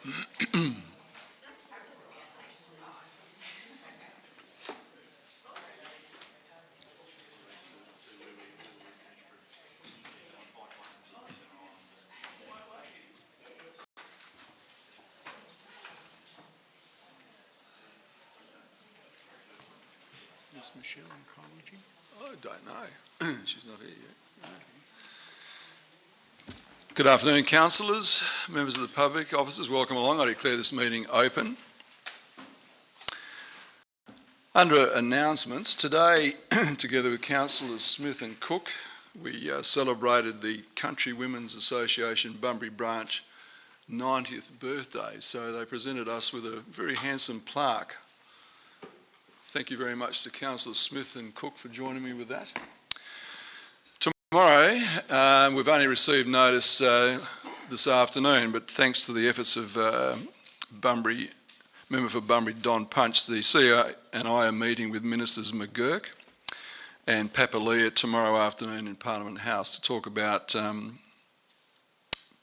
Is Michelle oncology? I don't know. She's not here yet. No. Good afternoon, councillors, members of the public, officers, welcome along. I declare this meeting open. Under announcements, today, together with Councillors Smith and Cook, we celebrated the Country Women's Association Bunbury Branch 90th birthday. So they presented us with a very handsome plaque. Thank you very much to Councillors Smith and Cook for joining me with that. Tomorrow, we've only received notice this afternoon, but thanks to the efforts of Member for Bunbury Don Punch, the CEO and I are meeting with Ministers McGurk and Papalia tomorrow afternoon in Parliament House to talk about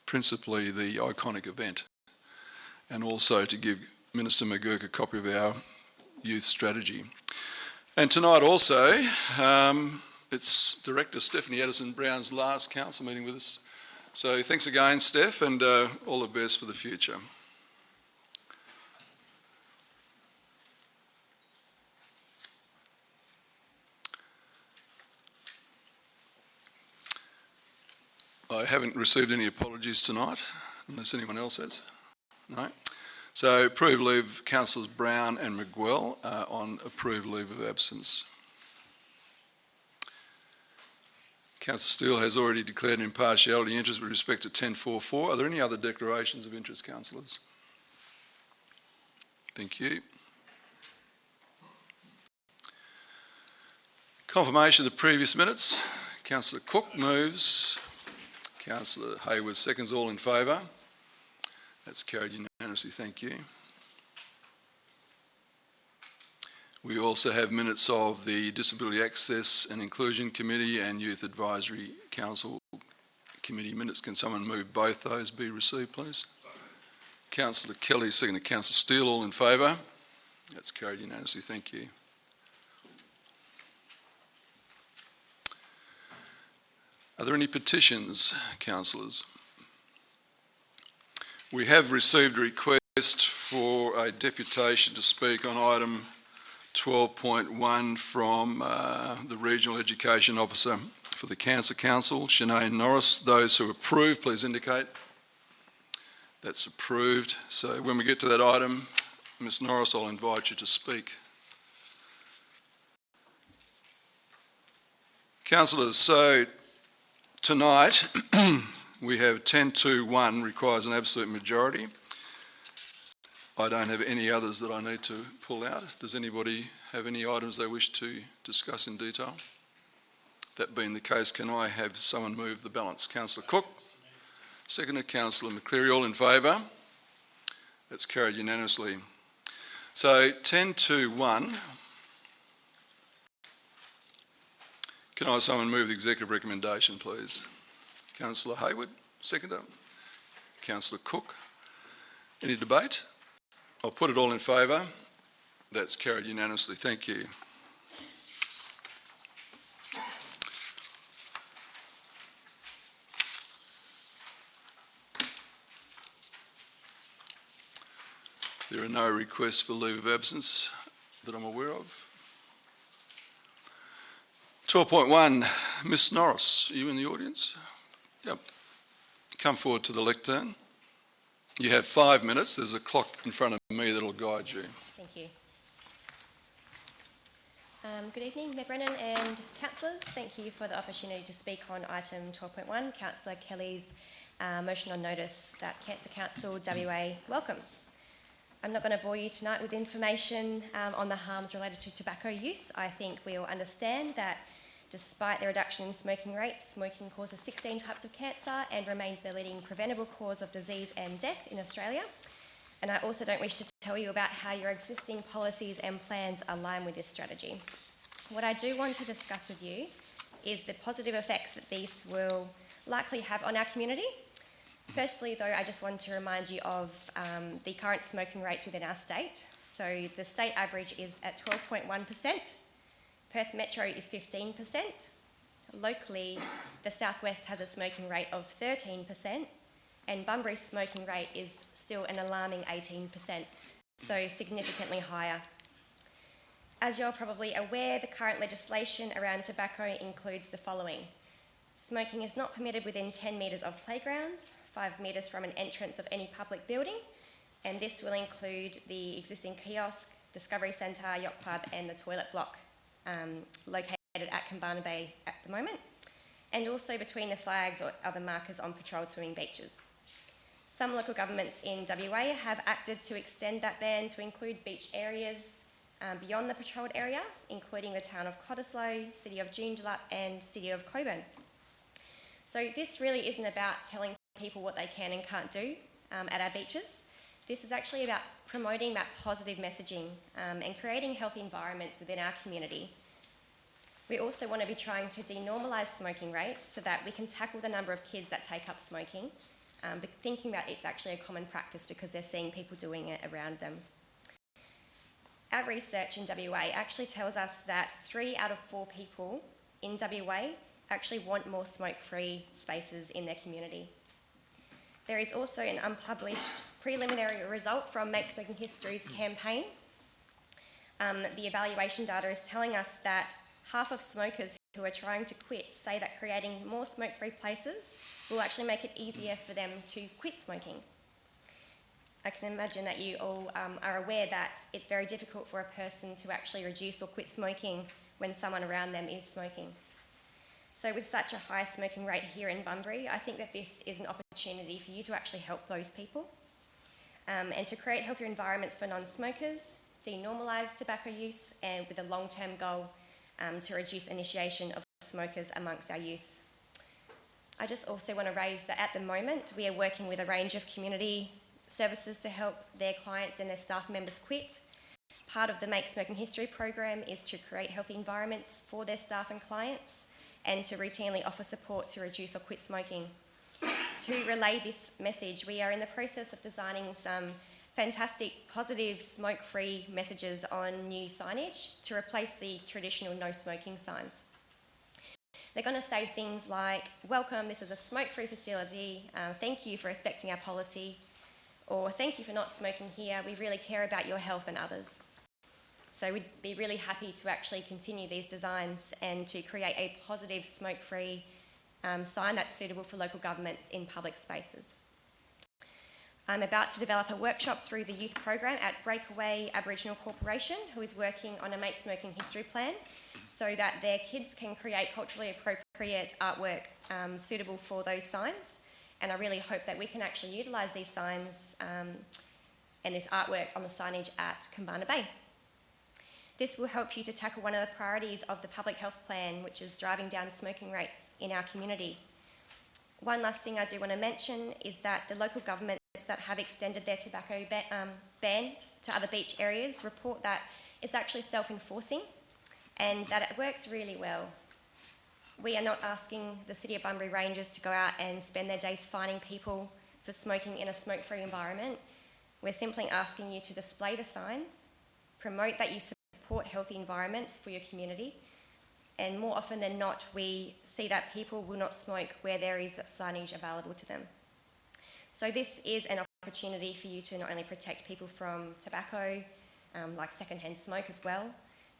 principally the iconic event, and also to give Minister McGurk a copy of our youth strategy. And tonight also, it's Director Stephanie Addison-Brown's last council meeting with us. So thanks again, Steph, and all the best for the future. I haven't received any apologies tonight, unless anyone else has. No. So approved leave of Councillors Brown and McGuell on approved leave of absence. Councillor Steele has already declared an impartiality interest with respect to 10.4.4. Are there any other declarations of interest, councillors? Thank you. Confirmation of the previous minutes. Councillor Cook moves. Councillor Hayward seconds. All in favour? That's carried unanimously. Thank you. We also have minutes of the Disability Access and Inclusion Committee and Youth Advisory Council Committee minutes. Can someone move both those be received, please? Councillor Kelly, second to Councillor Steele. All in favour? That's carried unanimously. Thank you. Are there any petitions, councillors? We have received a request for a deputation to speak on item 12.1 from the Regional Education Officer for the Cancer Council, Sinead Norris. Those who approve, please indicate. That's approved. So when we get to that item, Ms Norris, I'll invite you to speak. Councillors, so tonight we have 10.2.1 requires an absolute majority. I don't have any others that I need to pull out. Does anybody have any items they wish to discuss in detail? That being the case, can I have someone move the balance? Councillor Cook, seconded Councillor McCleary. All in favour? That's carried unanimously. So 10.2.1. Can I have someone move the executive recommendation, please? Councillor Hayward, seconder. Councillor Cook. Any debate? I'll put it all in favour. That's carried unanimously. Thank you. There are no requests for leave of absence that I'm aware of. 12.1, Ms Norris, are you in the audience? Yep. Come forward to the lectern. You have 5 minutes. There's a clock in front of me that'll guide you. Thank you. Good evening, Mayor Brennan and councillors. Thank you for the opportunity to speak on item 12.1, Councillor Kelly's motion on notice that Cancer Council WA welcomes. I'm not going to bore you tonight with information on the harms related to tobacco use. I think we all understand that despite the reduction in smoking rates, smoking causes 16 types of cancer and remains the leading preventable cause of disease and death in Australia. And I also don't wish to tell you about how your existing policies and plans align with this strategy. What I do want to discuss with you is the positive effects that these will likely have on our community, Firstly, though, I just want to remind you of the current smoking rates within our state. So the state average is at 12.1%. Perth Metro is 15%. Locally, the Southwest has a smoking rate of 13%, and Bunbury's smoking rate is still an alarming 18%, so significantly higher. As you're probably aware, the current legislation around tobacco includes the following. Smoking is not permitted within 10 metres of playgrounds, 5 metres from an entrance of any public building, and this will include the existing kiosk, Discovery Centre, Yacht Club and the toilet block located at Kambana Bay at the moment, and also between the flags or other markers on patrolled swimming beaches. Some local governments in WA have acted to extend that ban to include beach areas beyond the patrolled area, including the town of Cottesloe, City of Joondalup and City of Cockburn. So this really isn't about telling people what they can and can't do at our beaches. This is actually about promoting that positive messaging and creating healthy environments within our community. We also want to be trying to denormalise smoking rates so that we can tackle the number of kids that take up smoking, but thinking that it's actually a common practice because they're seeing people doing it around them. Our research in WA actually tells us that 3 out of 4 people in WA actually want more smoke-free spaces in their community. There is also an unpublished preliminary result from Make Smoking History's campaign. The evaluation data is telling us that half of smokers who are trying to quit say that creating more smoke-free places will actually make it easier for them to quit smoking. I can imagine that you all are aware that it's very difficult for a person to actually reduce or quit smoking when someone around them is smoking. So with such a high smoking rate here in Bunbury, I think that this is an opportunity for you to actually help those people and to create healthier environments for non-smokers, denormalise tobacco use and with a long-term goal to reduce initiation of smokers amongst our youth. I just also want to raise that at the moment we are working with a range of community services to help their clients and their staff members quit. Part of the Make Smoking History program is to create healthy environments for their staff and clients and to routinely offer support to reduce or quit smoking. To relay this message, we are in the process of designing some fantastic, positive, smoke-free messages on new signage to replace the traditional no smoking signs. They're going to say things like, welcome, this is a smoke-free facility, thank you for respecting our policy, or thank you for not smoking here, we really care about your health and others. So we'd be really happy to actually continue these designs and to create a positive smoke-free sign that's suitable for local governments in public spaces. I'm about to develop a workshop through the youth program at Breakaway Aboriginal Corporation, who is working on a Make Smoking History plan so that their kids can create culturally appropriate artwork suitable for those signs. And I really hope that we can actually utilise these signs and this artwork on the signage at Kambana Bay. This will help you to tackle one of the priorities of the public health plan, which is driving down smoking rates in our community. One last thing I do want to mention is that the local governments that have extended their tobacco ban to other beach areas report that it's actually self-enforcing and that it works really well. We are not asking the City of Bunbury Rangers to go out and spend their days fining people for smoking in a smoke-free environment. We're simply asking you to display the signs, promote that you support healthy environments for your community, and more often than not, we see that people will not smoke where there is signage available to them. So this is an opportunity for you to not only protect people from tobacco, like secondhand smoke as well,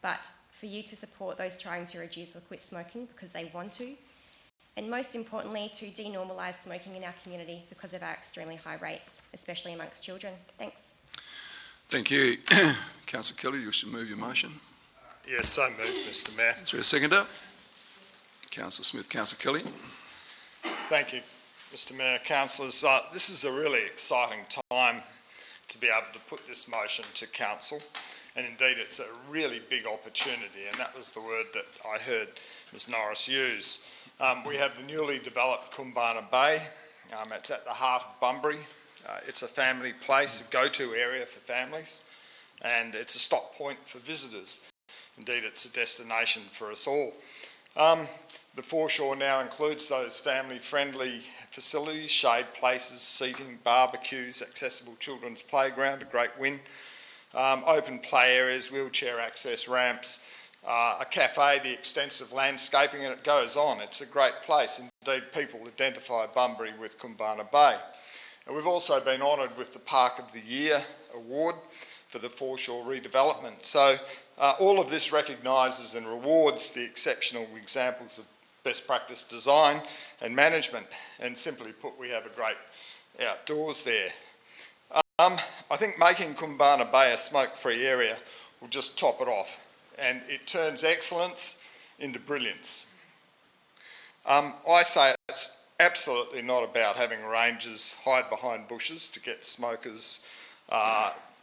but for you to support those trying to reduce or quit smoking because they want to, and most importantly, to denormalise smoking in our community because of our extremely high rates, especially amongst children. Thanks. Thank you. Councillor Kelly, you should move your motion. Yes, so moved, Mr Mayor. Is there a seconder? Councillor Smith. Councillor Kelly. Thank you, Mr Mayor. Councillors, this is a really exciting time to be able to put this motion to council, and indeed it's a really big opportunity, and that was the word that I heard Ms Norris use. We have the newly developed Kambana Bay. It's at the heart of Bunbury. It's a family place, a go-to area for families, and it's a stop point for visitors. Indeed, it's a destination for us all. The foreshore now includes those family-friendly facilities, shade places, seating, barbecues, accessible children's playground, a great win, open play areas, wheelchair access ramps, a cafe, the extensive landscaping, and it goes on. It's a great place. Indeed, people identify Bunbury with Kumbana Bay. And we've also been honoured with the Park of the Year award for the foreshore redevelopment. So all of this recognises and rewards the exceptional examples of best practice design and management, and simply put, we have a great outdoors there. I think making Kumbana Bay a smoke-free area will just top it off, and it turns excellence into brilliance. I say it's absolutely not about having rangers hide behind bushes to get smokers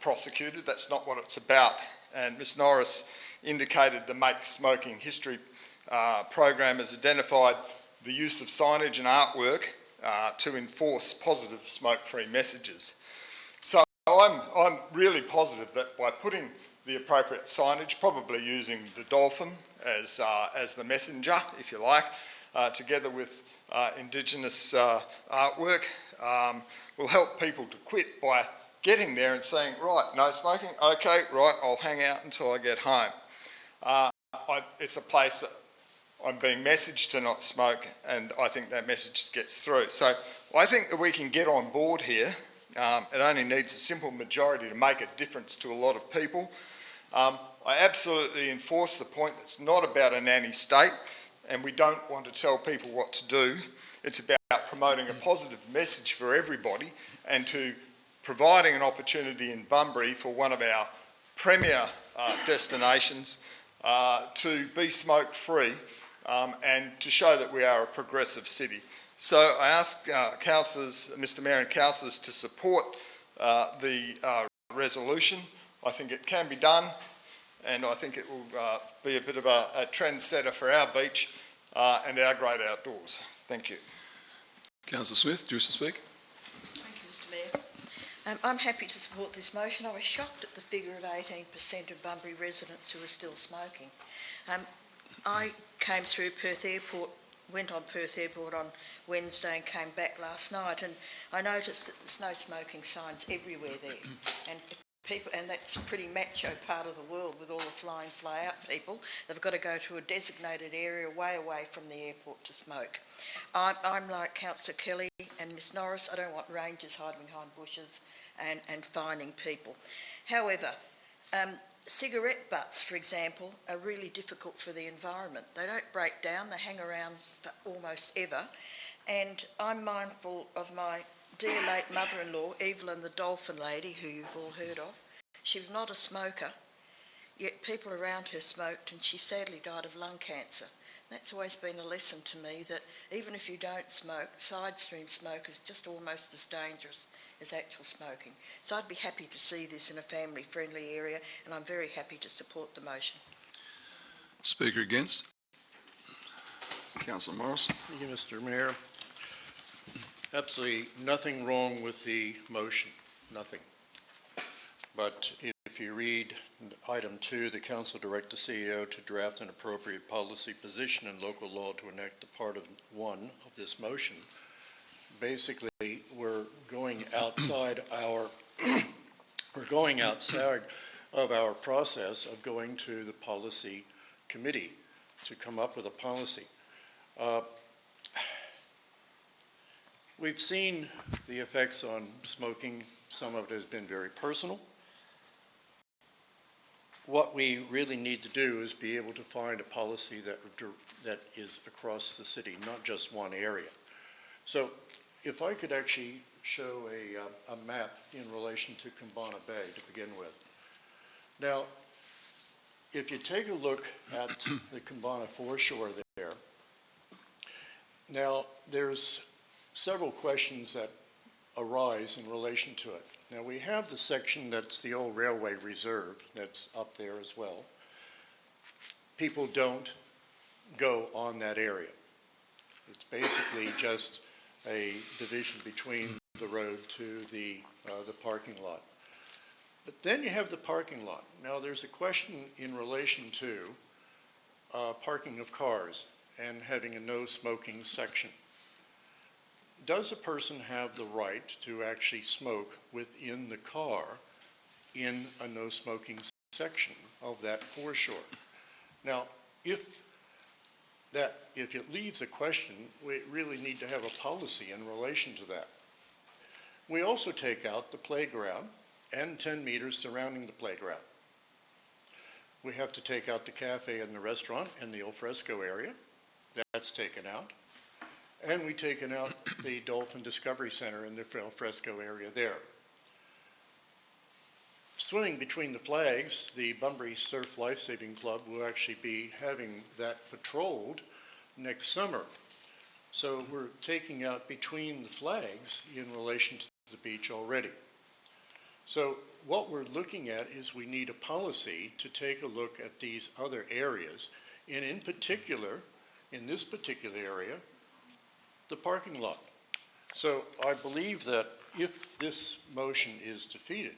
prosecuted. That's not what it's about. And Ms Norris indicated the Make Smoking History program has identified the use of signage and artwork to enforce positive smoke-free messages. So I'm really positive that by putting the appropriate signage, probably using the dolphin as the messenger, if you like, together with Indigenous artwork, will help people to quit by getting there and saying, right, no smoking, okay, right, I'll hang out until I get home. It's a place that I'm being messaged to not smoke, and I think that message gets through. So I think that we can get on board here. It only needs a simple majority to make a difference to a lot of people. I absolutely enforce the point that it's not about a nanny state, and we don't want to tell people what to do. It's about promoting a positive message for everybody and to providing an opportunity in Bunbury for one of our premier destinations to be smoke-free and to show that we are a progressive city. So I ask councillors, Mr Mayor and councillors, to support the resolution. I think it can be done, and I think it will be a bit of a trendsetter for our beach and our great outdoors. Thank you. Councillor Smith, do you wish to speak? Thank you, Mr Mayor. I'm happy to support this motion. I was shocked at the figure of 18% of Bunbury residents who are still smoking. I came through Perth Airport, went on Perth Airport on Wednesday and came back last night, and I noticed that there's no smoking signs everywhere there. And that's a pretty macho part of the world with all the fly-in, fly-out people. They've got to go to a designated area way away from the airport to smoke. I'm like Councillor Kelly and Ms Norris. I don't want rangers hiding behind bushes and fining people. However, cigarette butts, for example, are really difficult for the environment. They don't break down, they hang around for almost ever. And I'm mindful of my dear late mother-in-law, Evelyn the Dolphin Lady, who you've all heard of. She was not a smoker, yet people around her smoked, and she sadly died of lung cancer. That's always been a lesson to me that even if you don't smoke, side stream smoke is just almost as dangerous as actual smoking. So I'd be happy to see this in a family-friendly area, and I'm very happy to support the motion. Speaker against? Councillor Morris. Thank you, Mr Mayor. Absolutely nothing wrong with the motion, nothing. But if you read item 2, the council direct the CEO to draft an appropriate policy position in local law to enact the part of 1 of this motion, basically we're going outside of our process of going to the policy committee to come up with a policy. We've seen the effects on smoking. Some of it has been very personal. What we really need to do is be able to find a policy that is across the city, not just one area. So if I could actually show a map in relation to Kumbana Bay to begin with. Now, if you take a look at the Kumbana foreshore there, now there's several questions that arise in relation to it. Now we have the section that's the old railway reserve that's up there as well. People don't go on that area. It's basically just a division between the road to the parking lot. But then you have the parking lot. Now there's a question in relation to parking of cars and having a no smoking section. does a person have the right to actually smoke within the car in a no smoking section of that foreshore? Now, if it leaves a question, we really need to have a policy in relation to that. We also take out the playground and 10 meters surrounding the playground. We have to take out the cafe and the restaurant and the al fresco area. That's taken out. And we've taken out the Dolphin Discovery Center in the al fresco area there. Swimming between the flags, the Bunbury Surf Lifesaving Club will actually be having that patrolled next summer. So we're taking out between the flags in relation to the beach already. So what we're looking at is we need a policy to take a look at these other areas, and in particular, in this particular area, the parking lot. So I believe that if this motion is defeated,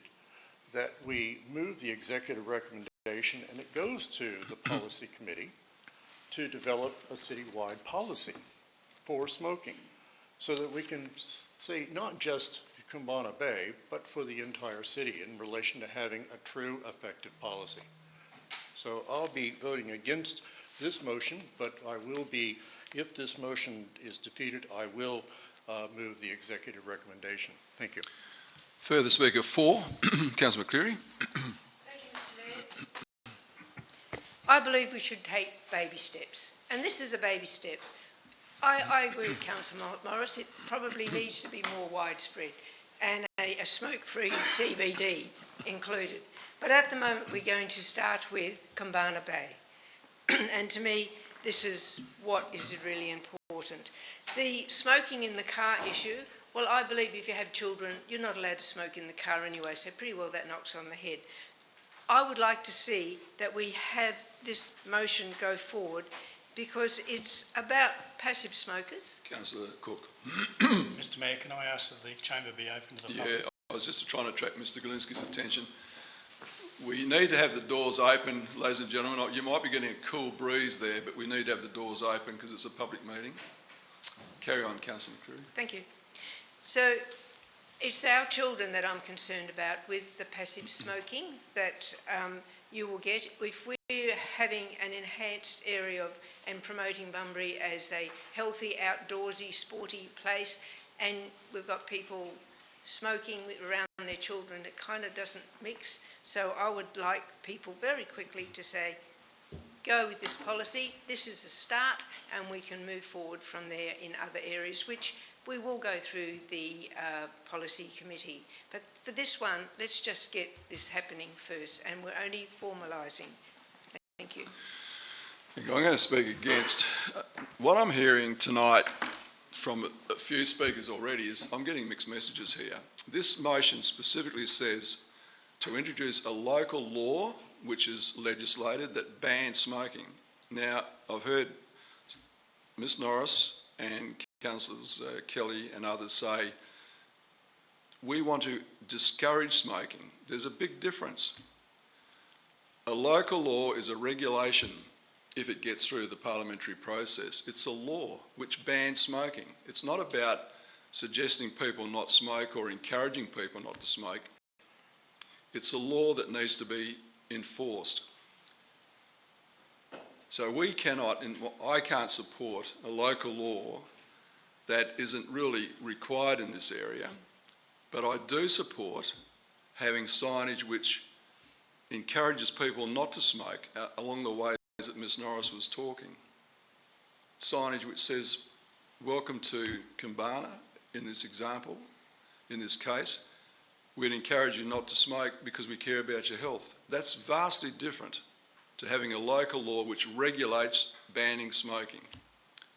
that we move the executive recommendation and it goes to the policy committee to develop a citywide policy for smoking, so that we can say not just Kumbana Bay, but for the entire city in relation to having a true effective policy. So I'll be voting against this motion, but I will be, if this motion is defeated, I will move the executive recommendation. Thank you. Further speaker 4, Councillor McCleary. Thank you, Mr Mayor. I believe we should take baby steps, and this is a baby step. I agree with Councillor Morris. It probably needs to be more widespread and a smoke-free CBD included. But at the moment, we're going to start with Kumbana Bay. And to me, this is what is really important. The smoking in the car issue, well, I believe if you have children, you're not allowed to smoke in the car anyway, so pretty well that knocks on the head. I would like to see that we have this motion go forward because it's about passive smokers. Councillor Cook. Mr Mayor, can I ask that the chamber be open to the Yeah, public? I was just trying to attract Mr Galinsky's attention. We need to have the doors open, ladies and gentlemen. You might be getting a cool breeze there, but we need to have the doors open because it's a public meeting. Carry on, Councillor McCreary. Thank you. So it's our children that I'm concerned about with the passive smoking that you will get. If we're having an enhanced area of and promoting Bunbury as a healthy, outdoorsy, sporty place, and we've got people smoking around their children, it kind of doesn't mix. So I would like people very quickly to say, go with this policy, this is a start, and we can move forward from there in other areas, which we will go through the policy committee. But for this one, let's just get this happening first, and we're only formalising. Thank you. I'm going to speak against what I'm hearing tonight from a few speakers already is I'm getting mixed messages here. This motion specifically says to introduce a local law which is legislated that bans smoking. Now, I've heard Ms Norris and Councillors Kelly and others say we want to discourage smoking. There's a big difference. A local law is a regulation if it gets through the parliamentary process. It's a law which bans smoking. It's not about suggesting people not smoke or encouraging people not to smoke. It's a law that needs to be enforced. So we cannot, and I can't support a local law that isn't really required in this area, but I do support having signage which encourages people not to smoke along the ways that Ms Norris was talking. Signage which says, welcome to Kumbana, in this example, in this case. We'd encourage you not to smoke because we care about your health. That's vastly different to having a local law which regulates banning smoking.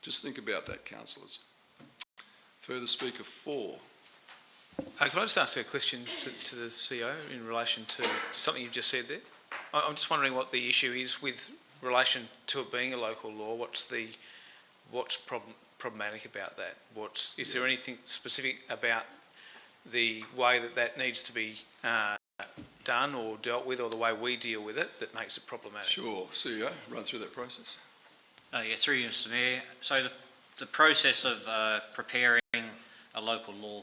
Just think about that, councillors. Further speaker 4. Can I just ask a question to the CEO in relation to something you've just said there? I'm just wondering what the issue is with relation to it being a local law. What's problematic about that? Is there anything specific about the way that needs to be done or dealt with, or the way we deal with it, that makes it problematic? Sure, CEO, run through that process. Yeah, through you, Mr Mayor. So the process of preparing a local law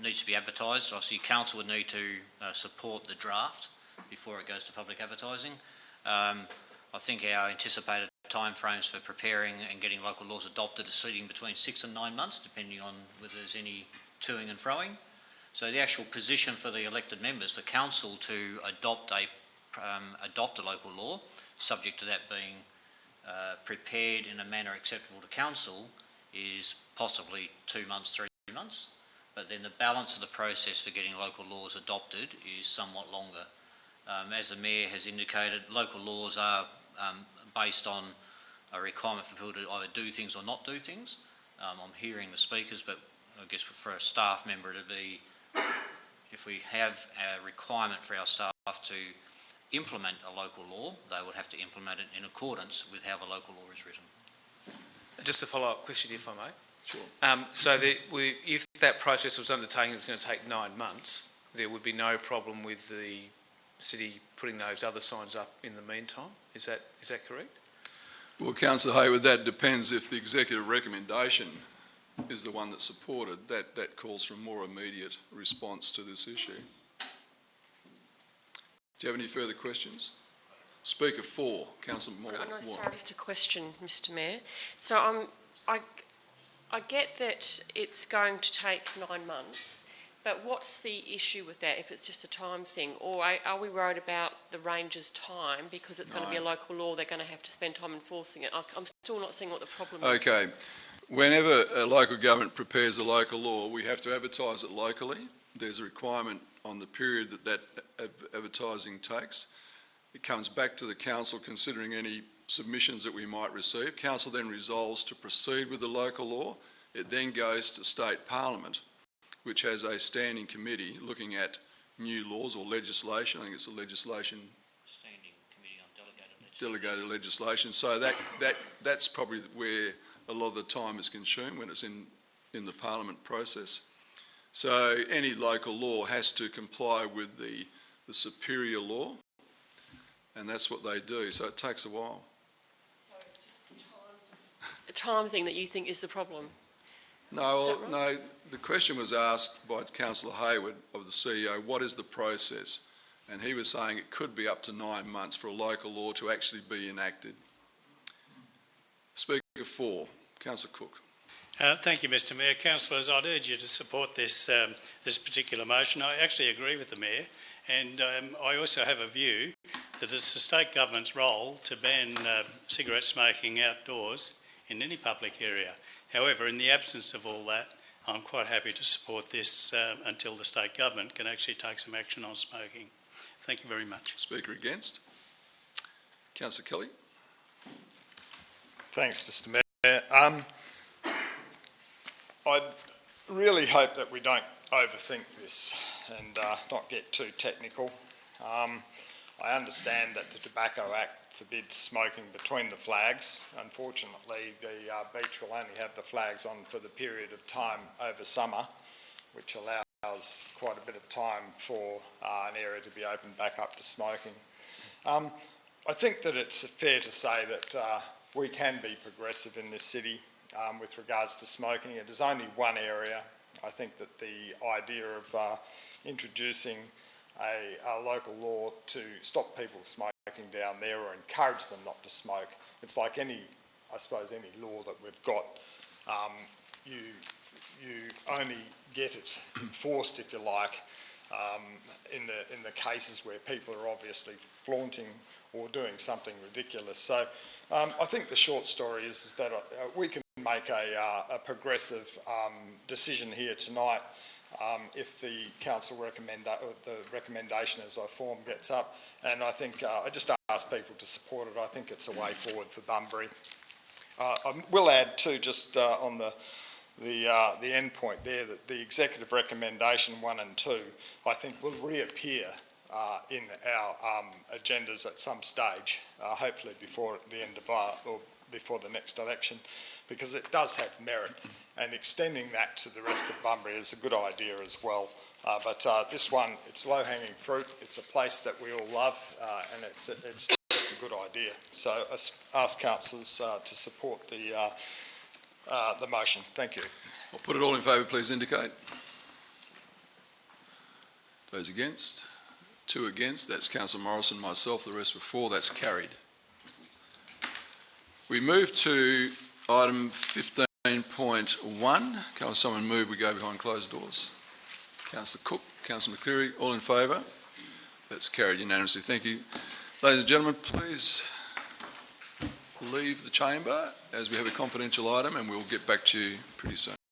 needs to be advertised. Obviously, council would need to support the draft before it goes to public advertising. I think our anticipated timeframes for preparing and getting local laws adopted are sitting between 6 and 9 months, depending on whether there's any toing and froing. So the actual position for the elected members, the council to adopt a local law, subject to that being prepared in a manner acceptable to council, is possibly 2 months, 3 months. But then the balance of the process for getting local laws adopted is somewhat longer. As the Mayor has indicated, local laws are based on a requirement for people to either do things or not do things. I'm hearing the speakers, but I guess for a staff member to be, if we have a requirement for our staff to implement a local law, they would have to implement it in accordance with how the local law is written. Just a follow-up question, if I may. Sure. So if that process was undertaken, it's going to take 9 months, there would be no problem with the city putting those other signs up in the meantime. Is that correct? Well, Councillor Hayward, that depends if the executive recommendation is the one that's supported. That calls for a more immediate response to this issue. Do you have any further questions? Speaker 4, Councillor Moore. No, sorry, just a question, Mr Mayor. So I get that it's going to take 9 months, but what's the issue with that if it's just a time thing? Or are we worried about the ranger's time because it's going to be a local law, they're going to have to spend time enforcing it? I'm still not seeing what the problem is. Okay. Whenever a local government prepares a local law, we have to advertise it locally. There's a requirement on the period that advertising takes. It comes back to the council considering any submissions that we might receive. Council then resolves to proceed with the local law. It then goes to state parliament, which has a standing committee looking at new laws or legislation. I think it's a legislation. Standing Committee on Delegated legislation. So that's probably where a lot of the time is consumed when it's in the parliament process. So any local law has to comply with the superior law, and that's what they do. So it takes a while. So it's just a time thing that you think is the problem? No, no. The question was asked by Councillor Hayward of the CEO, what is the process? And he was saying it could be up to 9 months for a local law to actually be enacted. Speaker 4, Councillor Cook. Thank you, Mr Mayor. Councillors, I'd urge you to support this particular motion. I actually agree with the Mayor, and I also have a view that it's the state government's role to ban cigarette smoking outdoors in any public area. However, in the absence of all that, I'm quite happy to support this until the state government can actually take some action on smoking. Thank you very much. Speaker against. Councillor Kelly. Thanks, Mr Mayor. I really hope that we don't overthink this and not get too technical. I understand that the Tobacco Act forbids smoking between the flags. Unfortunately, the beach will only have the flags on for the period of time over summer, which allows quite a bit of time for an area to be opened back up to smoking. I think that it's fair to say that we can be progressive in this city with regards to smoking. It is only one area. I think that the idea of introducing a local law to stop people smoking down there or encourage them not to smoke, it's like any law that we've got. You only get it enforced, if you like, in the cases where people are obviously flaunting or doing something ridiculous. So I think the short story is that we can make a progressive decision here tonight if the council recommendation as I form gets up, and I think I just ask people to support it. I think it's a way forward for Bunbury. I will add too, just on the end point there, that the executive recommendation 1 and 2, I think will reappear in our agendas at some stage, hopefully before the end of or before the next election, because it does have merit, and extending that to the rest of Bunbury is a good idea as well. But this one, it's low-hanging fruit. It's a place that we all love, and it's just a good idea. So I ask councillors to support the the motion. Thank you. I'll put it all in favour, please indicate. Those against? 2 against, that's Councillor Morrison, myself, the rest were 4, that's carried. We move to item 15.1. Can someone move, we go behind closed doors? Councillor Cook, Councillor McCleary, all in favour? That's carried unanimously, thank you. Ladies and gentlemen, please leave the chamber as we have a confidential item and we'll get back to you pretty soon.